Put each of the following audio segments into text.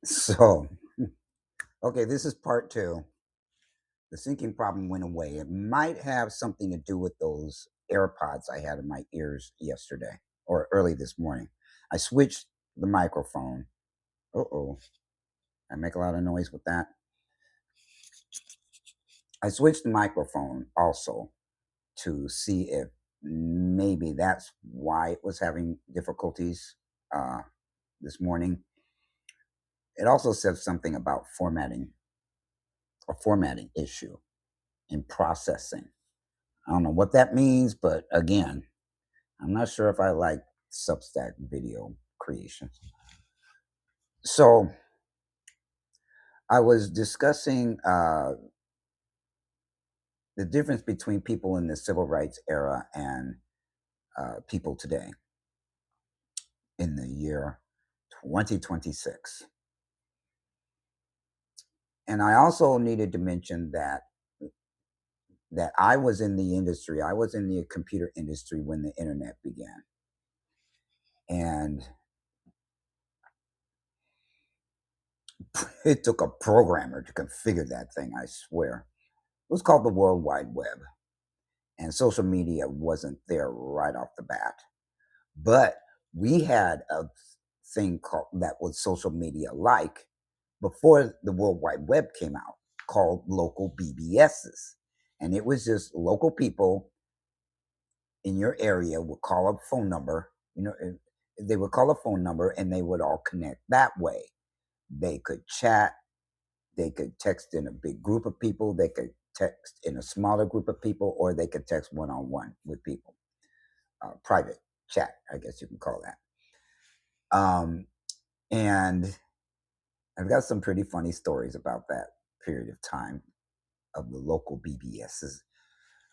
So, okay, this is part two. The syncing problem went away. It might have something to do with those AirPods I had in my ears yesterday or early this morning. I switched the microphone. Uh oh, I make a lot of noise with that. I switched the microphone also to see if maybe that's why it was having difficulties uh, this morning. It also said something about a formatting issue in processing. I don't know what that means, but again, I'm not sure if I like Substack video creation. So I was discussing the difference between people in the civil rights era and people today in the year 2026. And I also needed to mention that I was in the industry. I was in the computer industry when the internet began. And it took a programmer to configure that thing, I swear. It was called the World Wide Web. And social media wasn't there right off the bat. But we had a thing called that was social media like before the World Wide Web came out called local BBSs. And it was just local people in your area would call a phone number, they would call a phone number and they would all connect that way. They could chat, they could text in a big group of people, they could text in a smaller group of people, or they could text one on one with people. Private chat, I guess you can call that. And I've got some pretty funny stories about that period of time of the local BBSs.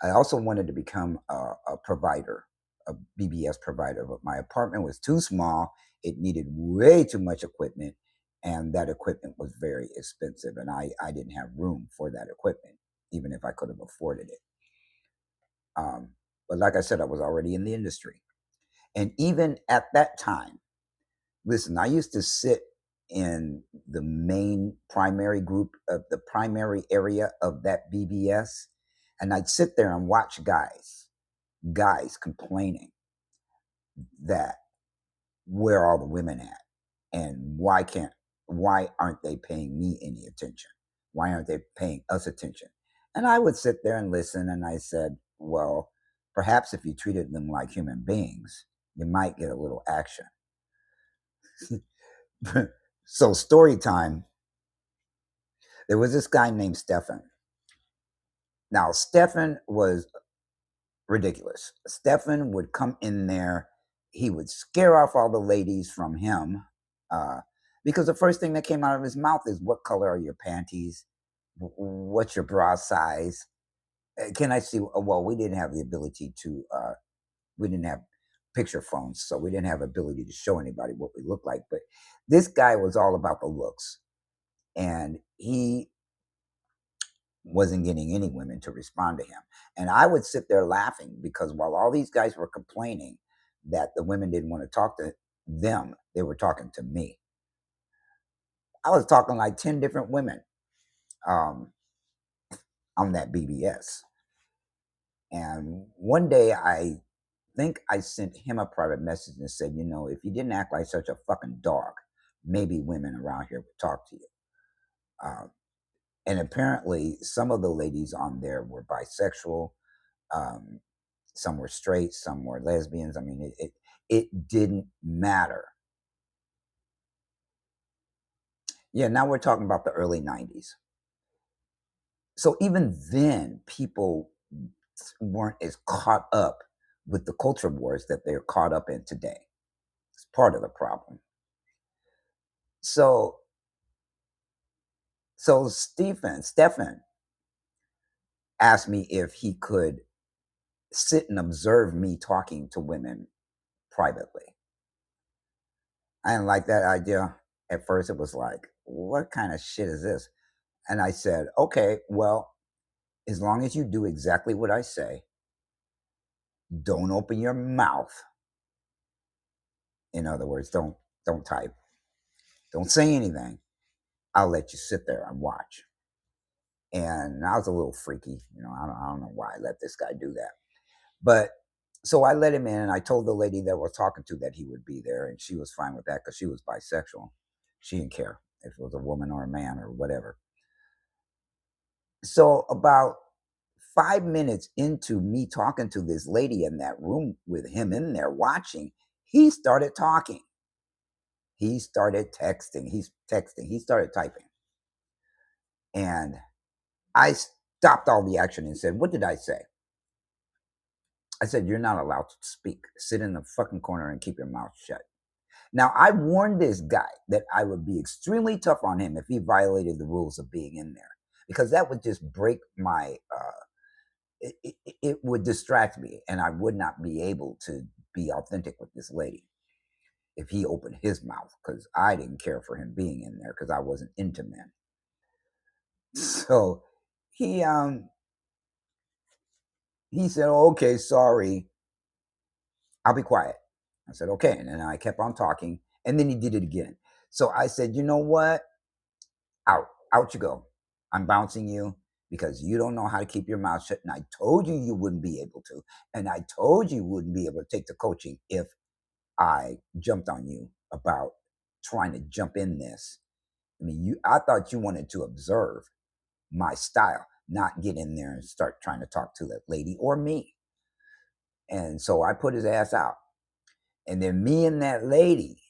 I also wanted to become a provider, a BBS provider, but my apartment was too small. It needed way too much equipment, and that equipment was very expensive, and I didn't have room for that equipment, even if I could have afforded it. But like I said, I was already in the industry. And even at that time, listen, I used to sit in the main primary group of the primary area of that BBS, and I'd sit there and watch guys complaining that where are all the women at, and why aren't they paying me any attention? Why aren't they paying us attention? And I would sit there and listen, and I said, well, perhaps if you treated them like human beings, you might get a little action. So story time. There was this guy named Stefan. Now Stefan was ridiculous. Stefan would come in there, he would scare off all the ladies from him, uh, because the first thing that came out of his mouth is, "What color are your panties? What's your bra size? Can I see?" Well, we didn't have the ability to. We didn't have picture phones, so we didn't have ability to show anybody what we looked like. But this guy was all about the looks, and he wasn't getting any women to respond to him. And I would sit there laughing because while all these guys were complaining that the women didn't want to talk to them, they were talking to me. I was talking like 10 different women um, on that BBS. And one day I think I sent him a private message and said, if you didn't act like such a fucking dog, maybe women around here would talk to you. Uh, and apparently, some of the ladies on there were bisexual. Um, some were straight, some were lesbians. I mean, it didn't matter. Yeah, now we're talking about the early 90s. So even then, people weren't as caught up with the culture wars that they're caught up in today. It's part of the problem. So, so Stefan asked me if he could sit and observe me talking to women privately. I didn't like that idea. At first, it was like, what kind of shit is this? And I said, okay, well, as long as you do exactly what I say, don't open your mouth. In other words, don't type, don't say anything. I'll let you sit there and watch. And I was a little freaky, I don't know why I let this guy do that. But so I let him in, and I told the lady that we're talking to that he would be there, and she was fine with that because she was bisexual. She didn't care if it was a woman or a man or whatever. So about 5 minutes into me talking to this lady in that room with him in there watching, he started talking. He started texting. He's texting. He started typing. And I stopped all the action and said, "What did I say?" I said, "You're not allowed to speak. Sit in the fucking corner and keep your mouth shut." Now, I warned this guy that I would be extremely tough on him if he violated the rules of being in there, because that would just break my, it would distract me, and I would not be able to be authentic with this lady if he opened his mouth, because I didn't care for him being in there because I wasn't into men. So he, um, he said, "Oh, okay, sorry. I'll be quiet." I said, "Okay." And then I kept on talking. And then he did it again. So I said, "You know what? Out you go. I'm bouncing you because you don't know how to keep your mouth shut. And I told you you wouldn't be able to. And I told you wouldn't be able to take the coaching if I jumped on you about trying to jump in this. I mean, I thought you wanted to observe my style, not get in there and start trying to talk to that lady or me." And so I put his ass out. And then me and that lady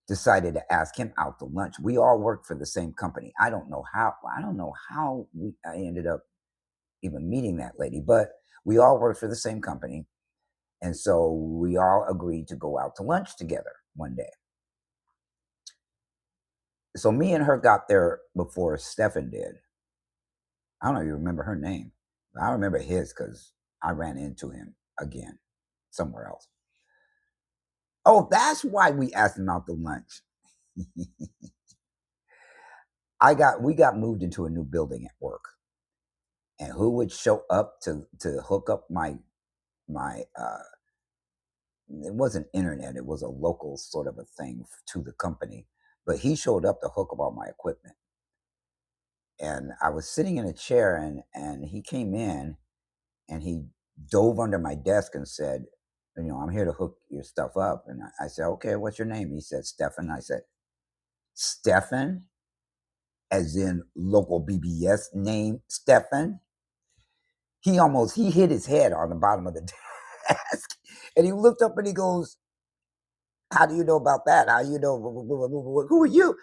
decided to ask him out to lunch. We all worked for the same company. I don't know how. I ended up even meeting that lady, but we all worked for the same company, and so we all agreed to go out to lunch together one day. So me and her got there before Stefan did. I don't even remember her name. I remember his because I ran into him again somewhere else. Oh, that's why we asked him out to lunch. We got moved into a new building at work, and who would show up to hook up my it wasn't internet, it was a local sort of a thing to the company, but he showed up to hook up all my equipment. And I was sitting in a chair, and he came in, and he dove under my desk and said, "I'm here to hook your stuff up." And I said, "Okay, what's your name?" He said, "Stefan." I said, "Stefan, as in local BBS name, Stefan?" He hit his head on the bottom of the desk, and he looked up and he goes, "How do you know about that? How do you know? Who are you?"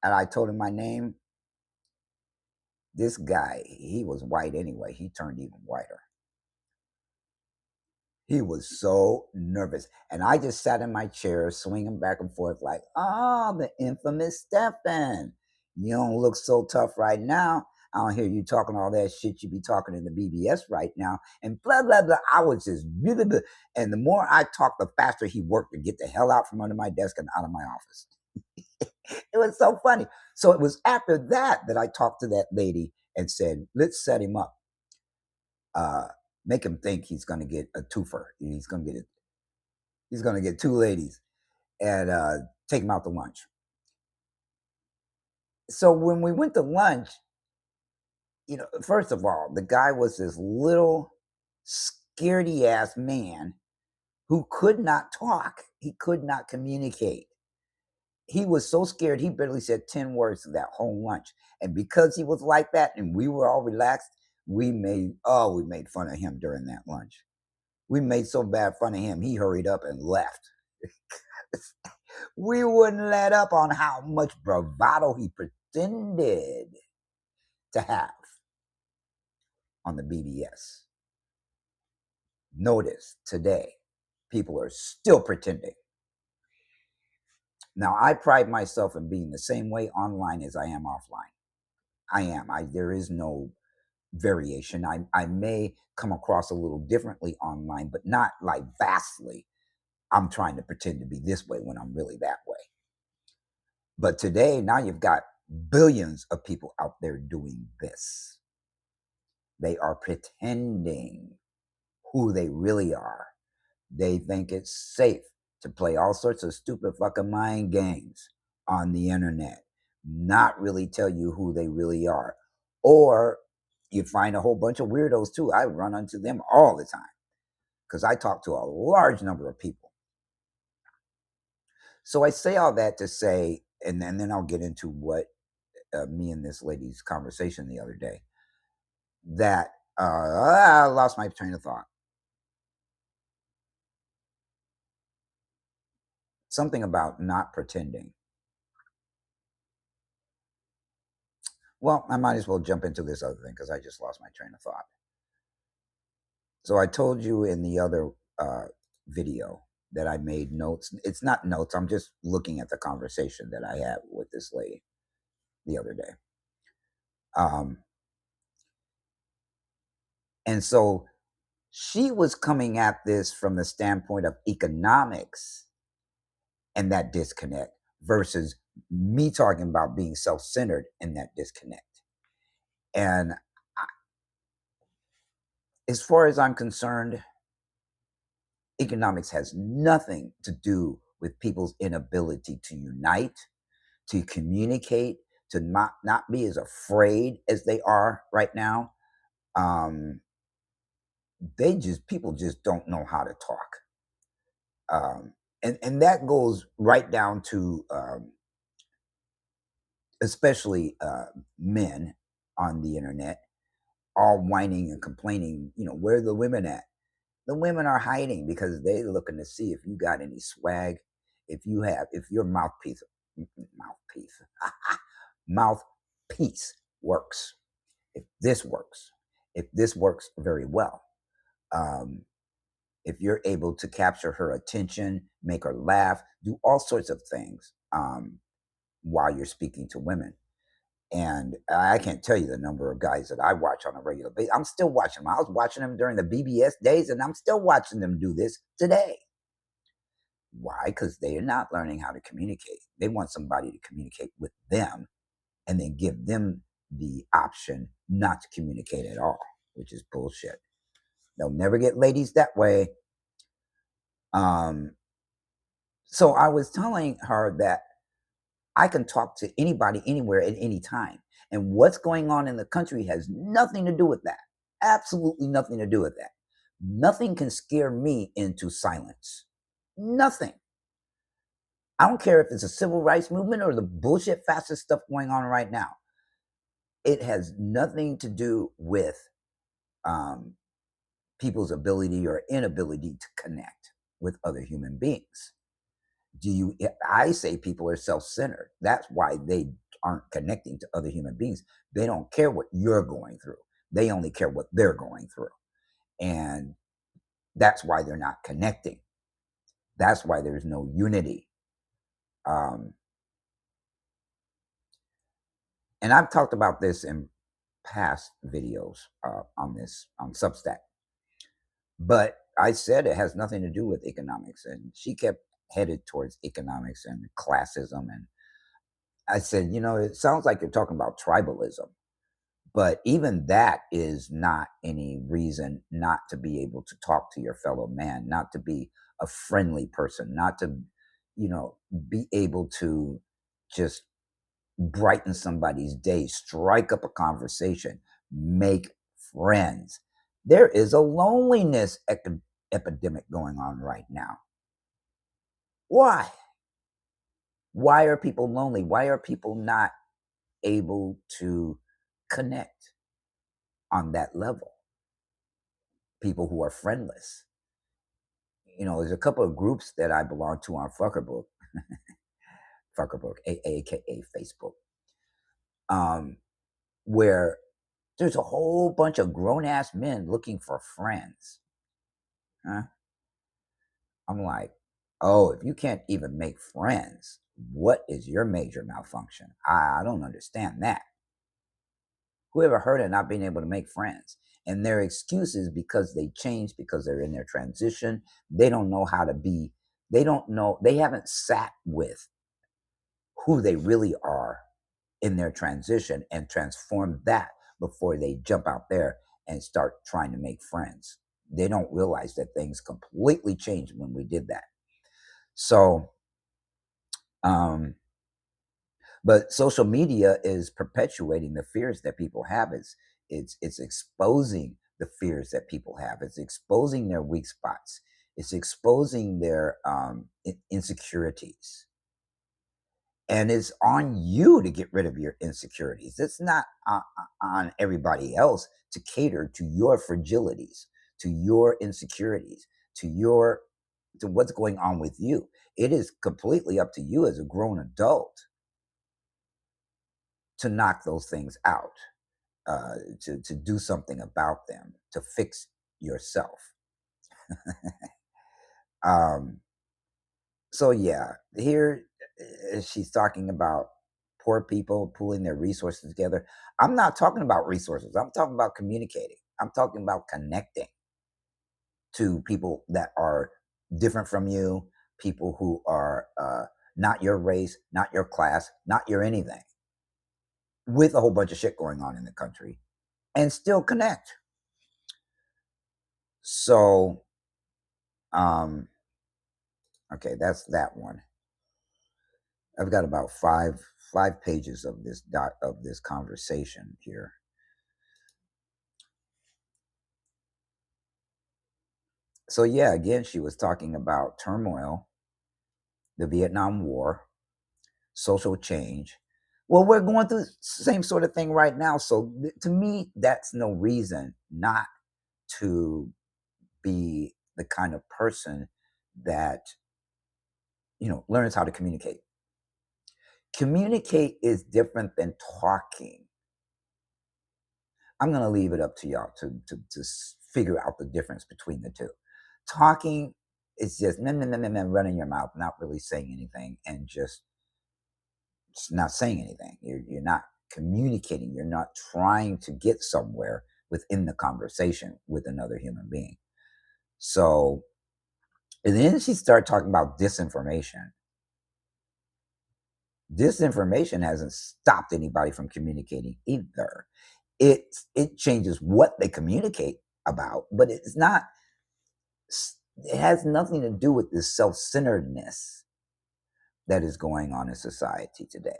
And I told him my name. This guy, he was white anyway. He turned even whiter. He was so nervous. And I just sat in my chair, swinging back and forth, like, "Oh, the infamous Stefan. You don't look so tough right now. I don't hear you talking all that shit you be talking in the BBS right now." And blah, blah, blah. I was just really good. And the more I talked, the faster he worked to get the hell out from under my desk and out of my office. It was so funny. So it was after that that I talked to that lady and said, "Let's set him up. Uh, Make him think he's going to get a twofer. He's going to get two ladies, and take him out to lunch." So when we went to lunch, first of all, the guy was this little scaredy ass man who could not talk. He could not communicate. He was so scared he barely said 10 words to that whole lunch. And because he was like that and we were all relaxed, we made fun of him during that lunch. We made so bad fun of him, he hurried up and left. We wouldn't let up on how much bravado he pretended to have on the BBS. Notice today, people are still pretending. Now, I pride myself in being the same way online as I am offline. I am. There is no variation. I may come across a little differently online, but not like vastly. I'm trying to pretend to be this way when I'm really that way. But today, now you've got billions of people out there doing this. They are pretending who they really are. They think it's safe to play all sorts of stupid fucking mind games on the internet not really tell you who they really are. Or you find a whole bunch of weirdos too. I run into them all the time because I talk to a large number of people. So I say all that to say, and then I'll get into what me and this lady's conversation the other day. That I lost my train of thought. Something about not pretending. Well, I might as well jump into this other thing because I just lost my train of thought. So I told you in the other video that I made notes. It's not notes. I'm just looking at the conversation that I had with this lady the other day. Um, and so she was coming at this from the standpoint of economics and that disconnect versus me talking about being self-centered and that disconnect. And as far as I'm concerned, economics has nothing to do with people's inability to unite, to communicate, to not be as afraid as they are right now. Um, people just don't know how to talk. And that goes right down to especially men on the internet, all whining and complaining. Where are the women at? The women are hiding because they're looking to see if you got any swag, if your mouthpiece, mouthpiece works, if this works, if this works very well, um, if you're able to capture her attention, make her laugh, do all sorts of things while you're speaking to women. And I can't tell you the number of guys that I watch on a regular basis. I'm still watching them. I was watching them during the BBS days, and I'm still watching them do this today. Why? Because they are not learning how to communicate. They want somebody to communicate with them and then give them the option not to communicate at all, which is bullshit. They'll never get ladies that way. So I was telling her that I can talk to anybody anywhere at any time. And what's going on in the country has nothing to do with that. Absolutely nothing to do with that. Nothing can scare me into silence. Nothing. I don't care if it's a civil rights movement or the bullshit fascist stuff going on right now. It has nothing to do with people's ability or inability to connect with other human beings. I say people are self-centered. That's why they aren't connecting to other human beings. They don't care what you're going through. They only care what they're going through. And that's why they're not connecting. That's why there's no unity. And I've talked about this in past videos on Substack. But I said it has nothing to do with economics. And she kept headed towards economics and classism. And I said, it sounds like you're talking about tribalism. But even that is not any reason not to be able to talk to your fellow man, not to be a friendly person, not to, be able to just brighten somebody's day, strike up a conversation, make friends. There is a loneliness epidemic going on right now. Why? Why are people lonely? Why are people not able to connect on that level? People who are friendless. There's a couple of groups that I belong to on Fuckerbook, aka Facebook, where there's a whole bunch of grown ass men looking for friends. Huh? I'm like, oh, if you can't even make friends, what is your major malfunction? I don't understand that. Who ever heard of not being able to make friends? And their excuses because they changed, because they're in their transition. They don't know how to be, they don't know, they haven't sat with who they really are in their transition and transform that before they jump out there and start trying to make friends. They don't realize that things completely changed when we did that. So, But social media is perpetuating the fears that people have. It's exposing the fears that people have. It's exposing their weak spots. It's exposing their insecurities. And it's on you to get rid of your insecurities. It's not on everybody else to cater to your fragilities, to your insecurities, to what's going on with you. It is completely up to you as a grown adult to knock those things out, to do something about them, to fix yourself. um, so yeah, here she's talking about poor people pooling their resources together. I'm not talking about resources. I'm talking about communicating. I'm talking about connecting to people that are different from you, people who are not your race, not your class, not your anything, with a whole bunch of shit going on in the country, and still connect. So, okay, that's that one. I've got about five pages of this conversation here. So yeah, again, she was talking about turmoil, the Vietnam War, social change. Well, we're going through the same sort of thing right now. So to me, that's no reason not to be the kind of person that learns how to communicate. Communicate is different than talking. I'm going to leave it up to y'all to figure out the difference between the two. Talking is just running your mouth, not really saying anything, and just not saying anything. You're not communicating. You're not trying to get somewhere within the conversation with another human being. So, and then she started talking about disinformation. Disinformation hasn't stopped anybody from communicating either. It changes what they communicate about, but it's not. It has nothing to do with this self-centeredness that is going on in society today.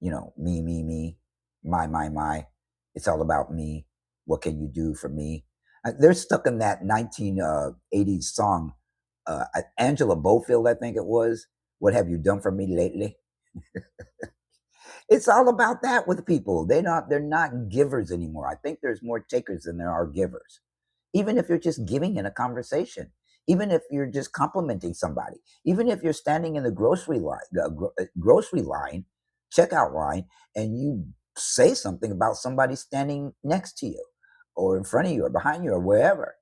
Me, my. It's all about me. What can you do for me? They're stuck in that 1980s song, Angela Bofield, I think it was. What have you done for me lately? It's all about that with people. They're not givers anymore. I think there's more takers than there are givers. Even if you're just giving in a conversation, even if you're just complimenting somebody, even if you're standing in the grocery line, checkout line, and you say something about somebody standing next to you, or in front of you, or behind you, or wherever.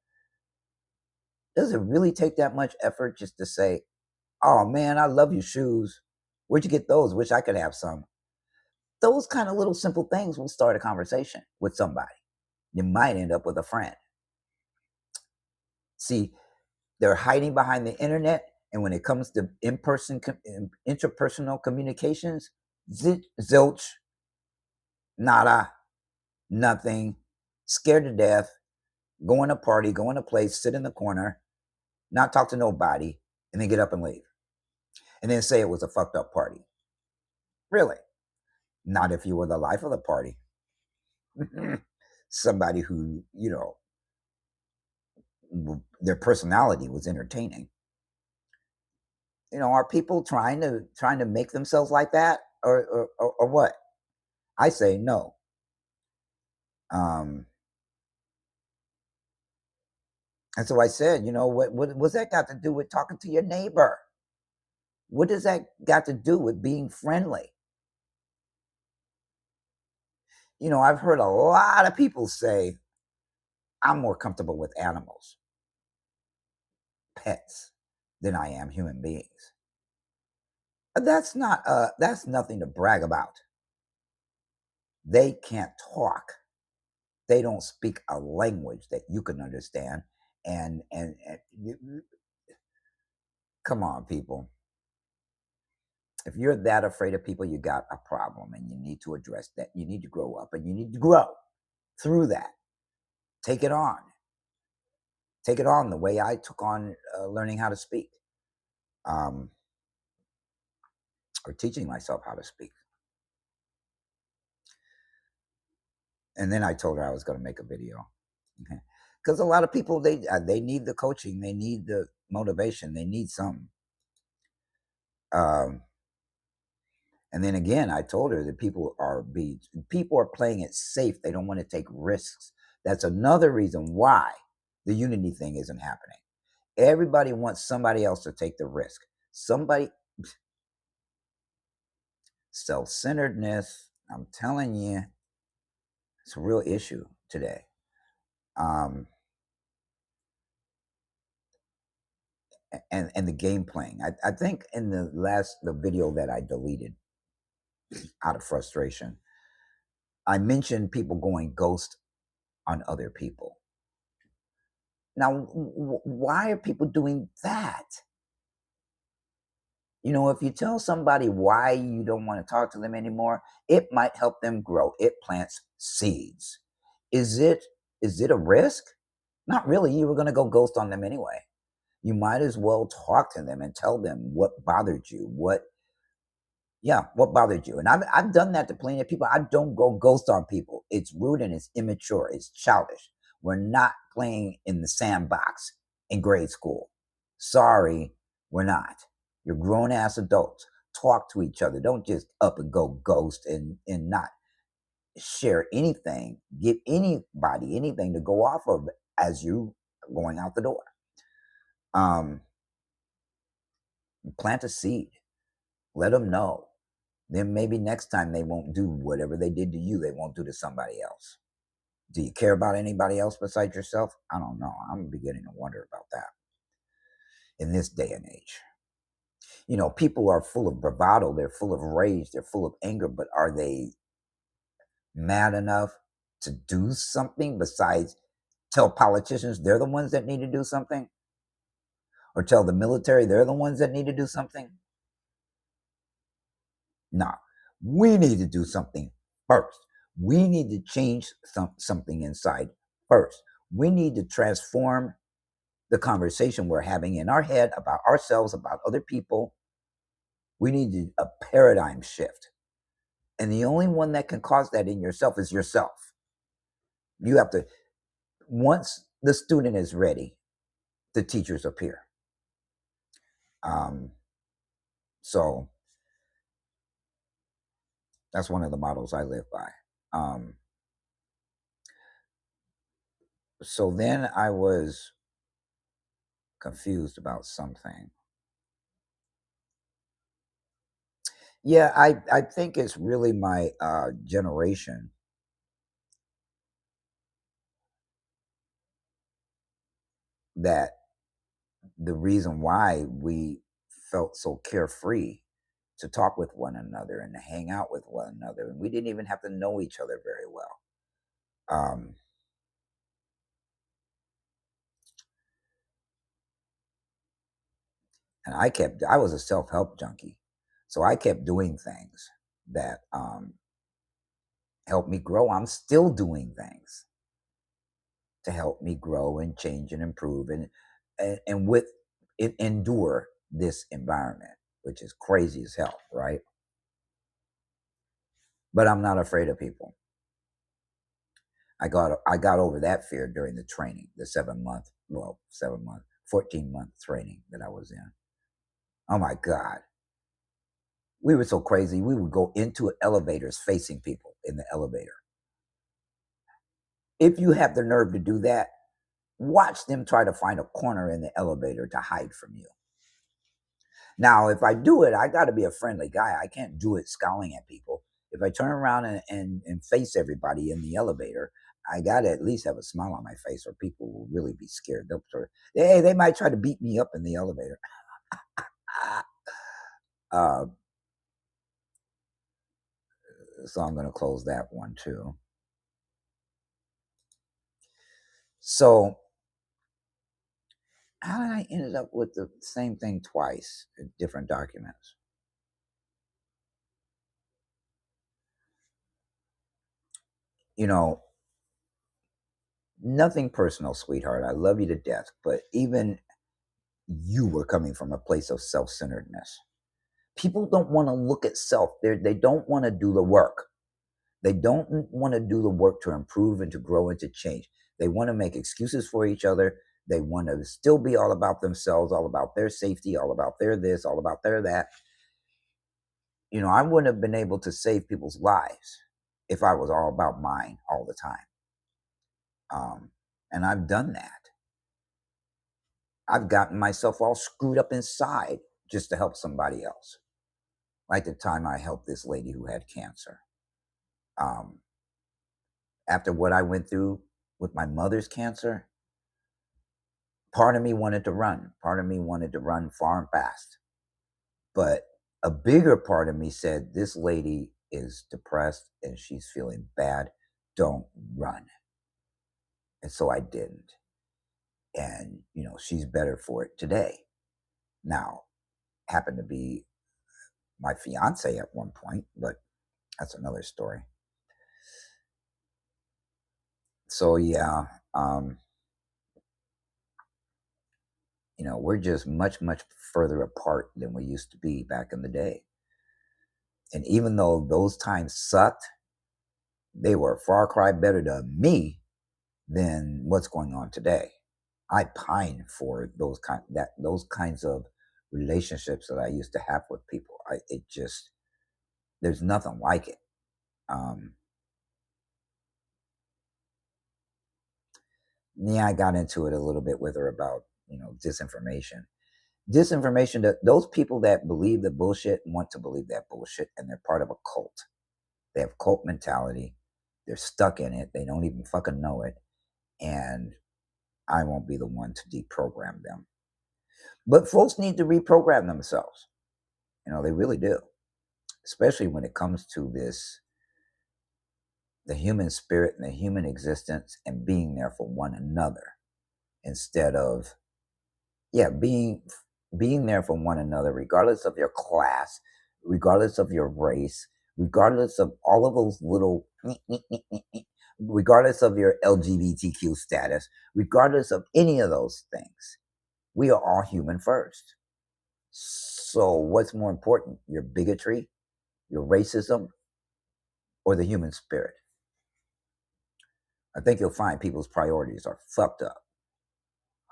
Does it really take that much effort just to say, "Oh man, I love your shoes. Where'd you get those? Wish I could have some." Those kind of little simple things will start a conversation with somebody. You might end up with a friend. See, they're hiding behind the internet, and when it comes to interpersonal communications, zilch, nada, nothing, scared to death, going to party, going to place, sit in the corner, not talk to nobody, and then get up and leave, and then say it was a fucked up party. Really? Not if you were the life of the party. Somebody who, their personality was entertaining. Are people trying to make themselves like that, or what? I say no. Um, and so I said, what's that got to do with talking to your neighbor? What does that got to do with being friendly? I've heard a lot of people say, I'm more comfortable with animals, pets, than I am human beings. That's nothing to brag about. They can't talk. They don't speak a language that you can understand. And come on, people. If you're that afraid of people, you got a problem, and you need to address that. You need to grow up, and you need to grow through that. Take it on. Take it on the way I took on learning how to speak. Um, or teaching myself how to speak. And then I told her I was going to make a video. Okay. Because a lot of people, they need the coaching, they need the motivation, they need something. Um, and then again, I told her that people are playing it safe. They don't want to take risks. That's another reason why the unity thing isn't happening. Everybody wants somebody else to take the risk. Somebody, self-centeredness, I'm telling you, it's a real issue today. Um, and the game playing. I think in the video that I deleted out of frustration, I mentioned people going ghost on other people. Now, why are people doing that? You know, if you tell somebody why you don't want to talk to them anymore, it might help them grow. It plants seeds. Is it a risk? Not really. You were going to go ghost on them anyway. You might as well talk to them and tell them what bothered you, what bothered you. And I've done that to plenty of people. I don't go ghost on people. It's rude and it's immature. It's childish. We're not playing in the sandbox in grade school. Sorry, we're not. You're grown ass adults. Talk to each other. Don't just up and go ghost and not share anything. Give anybody anything to go off of as you going out the door. Plant a seed. Let them know. Then maybe next time they won't do whatever they did to you, they won't do to somebody else. Do you care about anybody else besides yourself? I don't know. I'm beginning to wonder about that in this day and age. You know, people are full of bravado, they're full of rage, they're full of anger, but are they mad enough to do something besides tell politicians they're the ones that need to do something? Or tell the military they're the ones that need to do something? No, we need to do something first. We need to change something inside first. We need to transform the conversation we're having in our head about ourselves, about other people. We need a paradigm shift. And the only one that can cause that in yourself is yourself. You have to, once the student is ready, the teachers appear. So that's one of the models I live by. So then I was confused about something. Yeah, I think it's really my generation that the reason why we felt so carefree to talk with one another and to hang out with one another. And we didn't even have to know each other very well. Um, and I was a self help junkie. So I kept doing things that helped me grow. I'm still doing things to help me grow and change and improve and with it endure this environment, which is crazy as hell, right? But I'm not afraid of people. I got over that fear during the training, the 14-month training that I was in. Oh my God. We were so crazy. We would go into elevators facing people in the elevator. If you have the nerve to do that, watch them try to find a corner in the elevator to hide from you. Now, if I do it, I got to be a friendly guy. I can't do it scowling at people. If I turn around and face everybody in the elevator, I got to at least have a smile on my face or people will really be scared. They might try to beat me up in the elevator. uh, so I'm going to close that one too. So how did I ended up with the same thing twice in different documents? You know, nothing personal, sweetheart. I love you to death, but even you were coming from a place of self-centeredness. People don't want to look at self. They don't want to do the work. They don't want to do the work to improve and to grow and to change. They want to make excuses for each other. They want to still be all about themselves, all about their safety, all about their this, all about their that. I wouldn't have been able to save people's lives if I was all about mine all the time. And I've done that. I've gotten myself all screwed up inside just to help somebody else. Like the time I helped this lady who had cancer. After what I went through with my mother's cancer, part of me wanted to run. Part of me wanted to run far and fast. But a bigger part of me said, this lady is depressed and she's feeling bad. Don't run. And so I didn't. And, she's better for it today. Now, happened to be my fiance at one point, but that's another story. So, yeah, we're just much, much further apart than we used to be back in the day. And even though those times sucked, they were a far cry better to me than what's going on today. I pine for those kinds of relationships that I used to have with people. There's nothing like it. Yeah, I got into it a little bit with her about disinformation. Disinformation, that those people that believe the bullshit want to believe that bullshit, and they're part of a cult. They have cult mentality. They're stuck in it. They don't even fucking know it. And I won't be the one to deprogram them. But folks need to reprogram themselves. They really do. Especially when it comes to the human spirit and the human existence and being there for one another instead of, being there for one another, regardless of your class, regardless of your race, regardless of all of those little, regardless of your LGBTQ status, regardless of any of those things. We are all human first. So, what's more important, your bigotry, your racism, or the human spirit? I think you'll find people's priorities are fucked up.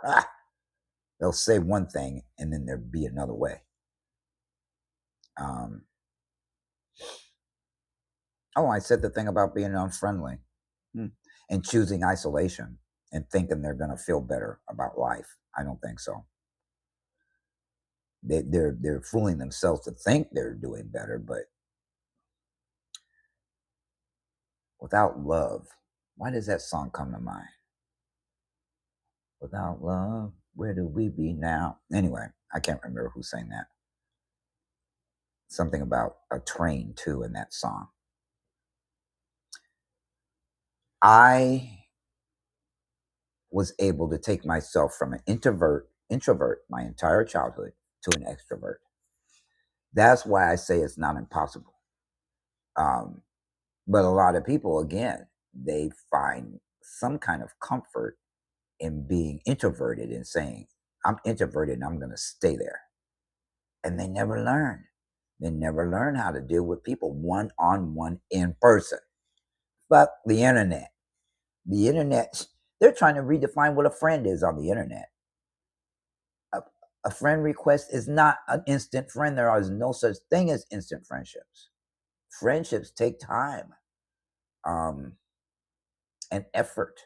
Ah, they'll say one thing and then there'll be another way. I said the thing about being unfriendly and choosing isolation and thinking they're going to feel better about life. I don't think so. They're fooling themselves to think they're doing better, but without love, why does that song come to mind? Without love, where do we be now? Anyway, I can't remember who sang that. Something about a train too in that song. I was able to take myself from an introvert my entire childhood to an extrovert. That's why I say it's not impossible. But a lot of people, again, they find some kind of comfort in being introverted and saying, I'm introverted and I'm going to stay there. And they never learn. They never learn how to deal with people one on one in person. But the internet, they're trying to redefine what a friend is on the internet. A friend request is not an instant friend. There is no such thing as instant friendships. Friendships take time and effort.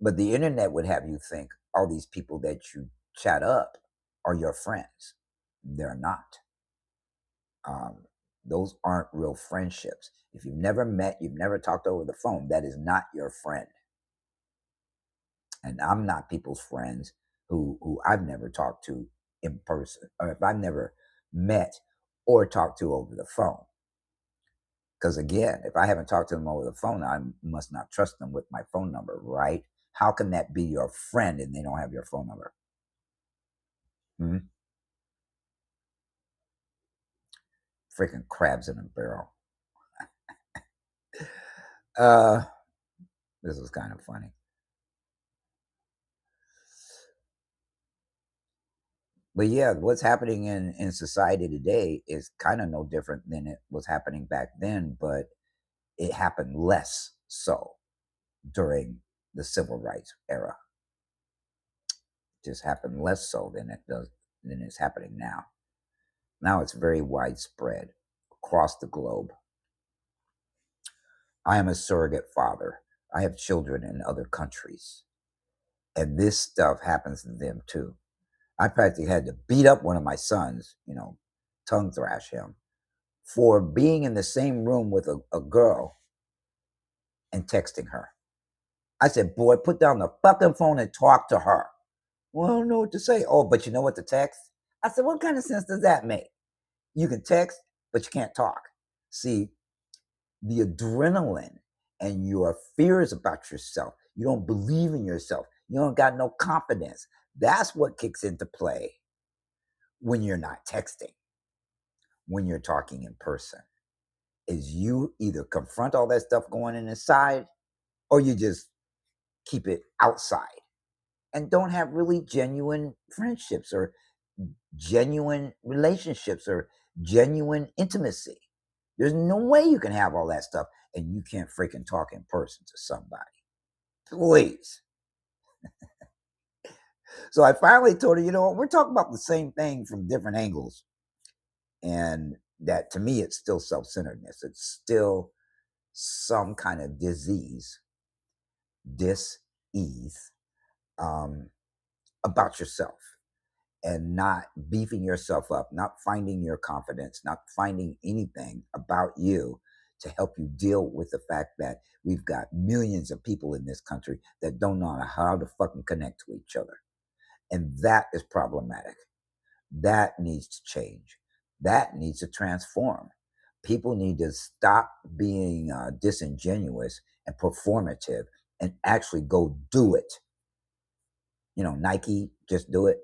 But the internet would have you think all these people that you chat up are your friends. They're not. Those aren't real friendships. If you've never met, you've never talked over the phone, that is not your friend. And I'm not people's friends who I've never talked to in person, or if I've never met or talked to over the phone. Because again, if I haven't talked to them over the phone, I must not trust them with my phone number, right? How can that be your friend and they don't have your phone number? Freaking crabs in a barrel. This is kind of funny. But yeah, what's happening in society today is kind of no different than it was happening back then, but it happened less so during the civil rights era. It just happened less so than it's happening now. Now it's very widespread across the globe. I am a surrogate father. I have children in other countries, and this stuff happens to them too. I practically had to beat up one of my sons, tongue thrash him for being in the same room with a girl and texting her. I said, boy, put down the fucking phone and talk to her. Well, I don't know what to say. Oh, but you know what to text? I said, what kind of sense does that make? You can text, but you can't talk. See, the adrenaline and your fears about yourself, you don't believe in yourself, you don't got no confidence. That's what kicks into play when you're not texting, when you're talking in person. Is you either confront all that stuff going in inside or you just keep it outside and don't have really genuine friendships or genuine relationships or genuine intimacy. There's no way you can have all that stuff and you can't freaking talk in person to somebody. Please. So I finally told her, you know what, we're talking about the same thing from different angles. And that to me, it's still self centeredness. It's still some kind of dis-ease about yourself and not beefing yourself up, not finding your confidence, not finding anything about you to help you deal with the fact that we've got millions of people in this country that don't know how to fucking connect to each other. And that is problematic. That needs to change. That needs to transform. People need to stop being disingenuous and performative and actually go do it. Nike, just do it.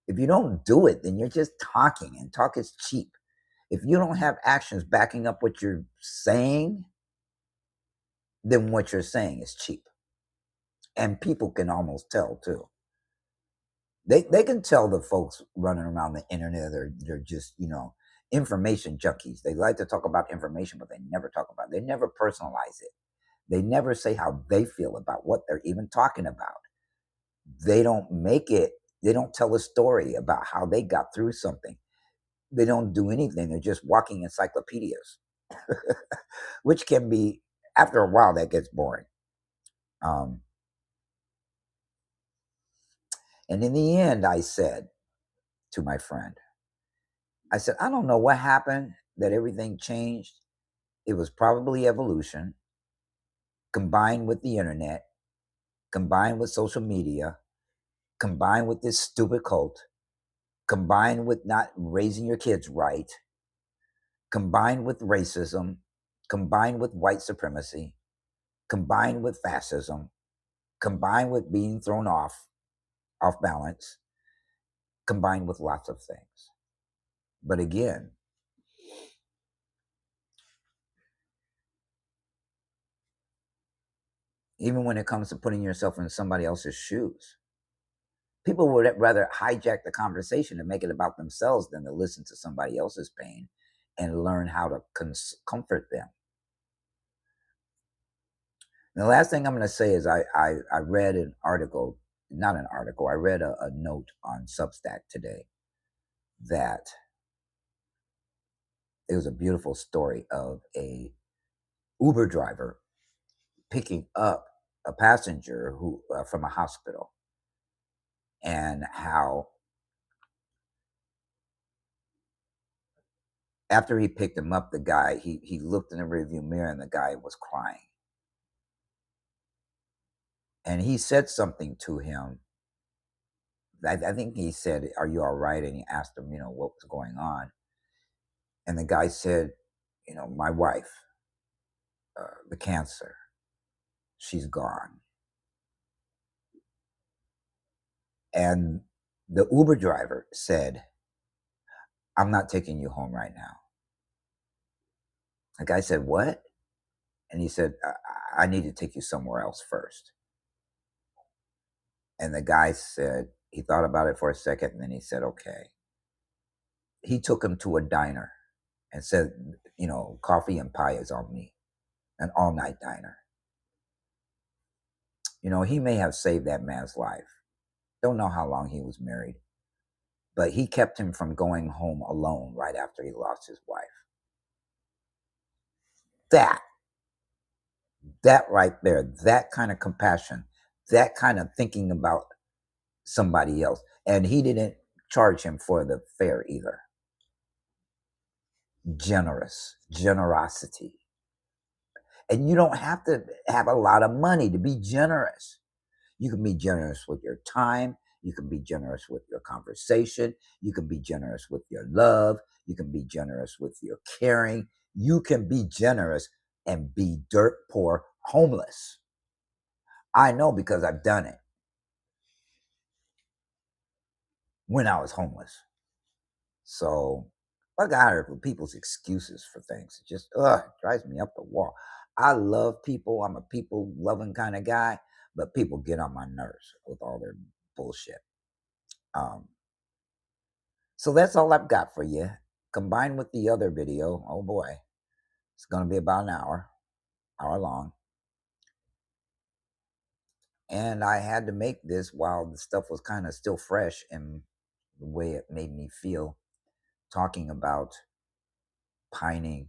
If you don't do it, then you're just talking, and talk is cheap. If you don't have actions backing up what you're saying, then what you're saying is cheap. And people can almost tell too. They can tell the folks running around the internet they're just, information junkies. They like to talk about information, but they never talk about it. They never personalize it. They never say how they feel about what they're even talking about. They don't they don't tell a story about how they got through something. They don't do anything. They're just walking encyclopedias, which can be, after a while, that gets boring. Um, and in the end, I said to my friend, I said, I don't know what happened that everything changed. It was probably evolution combined with the internet, combined with social media, combined with this stupid cult, combined with not raising your kids right, combined with racism, combined with white supremacy, combined with fascism, combined with being thrown off balance, combined with lots of things. But again, even when it comes to putting yourself in somebody else's shoes, people would rather hijack the conversation and make it about themselves than to listen to somebody else's pain and learn how to comfort them. And the last thing I'm going to say is I read an article, not an article, I read a note on Substack today that it was a beautiful story of a Uber driver picking up a passenger who from a hospital, and how after he picked him up, the guy he looked in the rearview mirror and the guy was crying, and he said something to him. I think he said, "Are you all right?" And he asked him, what was going on, and the guy said, "My wife, the cancer, she's gone." And the Uber driver said, "I'm not taking you home right now." The guy said, "What?" And he said, I need to take you somewhere else first." And the guy said, He thought about it for a second, and then he said, okay. He took him to a diner and said, coffee and pie is on me, an all-night diner. He may have saved that man's life. Don't know how long he was married, but he kept him from going home alone right after he lost his wife. That right there, that kind of compassion, that kind of thinking about somebody else. And he didn't charge him for the fare either. Generosity. And you don't have to have a lot of money to be generous. You can be generous with your time. You can be generous with your conversation. You can be generous with your love. You can be generous with your caring. You can be generous and be dirt poor, homeless. I know because I've done it when I was homeless. So I got tired of people's excuses for things. It just drives me up the wall. I love people. I'm a people loving kind of guy, but people get on my nerves with all their bullshit. So that's all I've got for you. Combined with the other video, oh boy, it's going to be about an hour long. And I had to make this while the stuff was kind of still fresh in the way it made me feel, talking about pining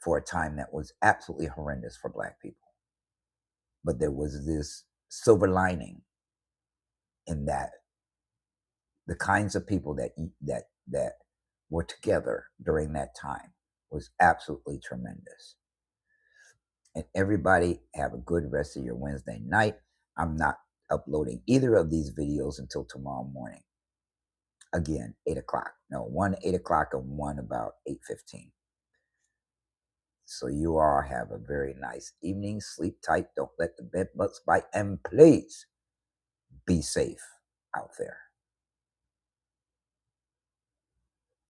for a time that was absolutely horrendous for Black people. But there was this silver lining in that the kinds of people that were together during that time was absolutely tremendous. And everybody have a good rest of your Wednesday night. I'm not uploading either of these videos until tomorrow morning. Again, 8 o'clock. No, one 8 o'clock and one about 8:15. So you all have a very nice evening. Sleep tight. Don't let the bed bugs bite. And please be safe out there.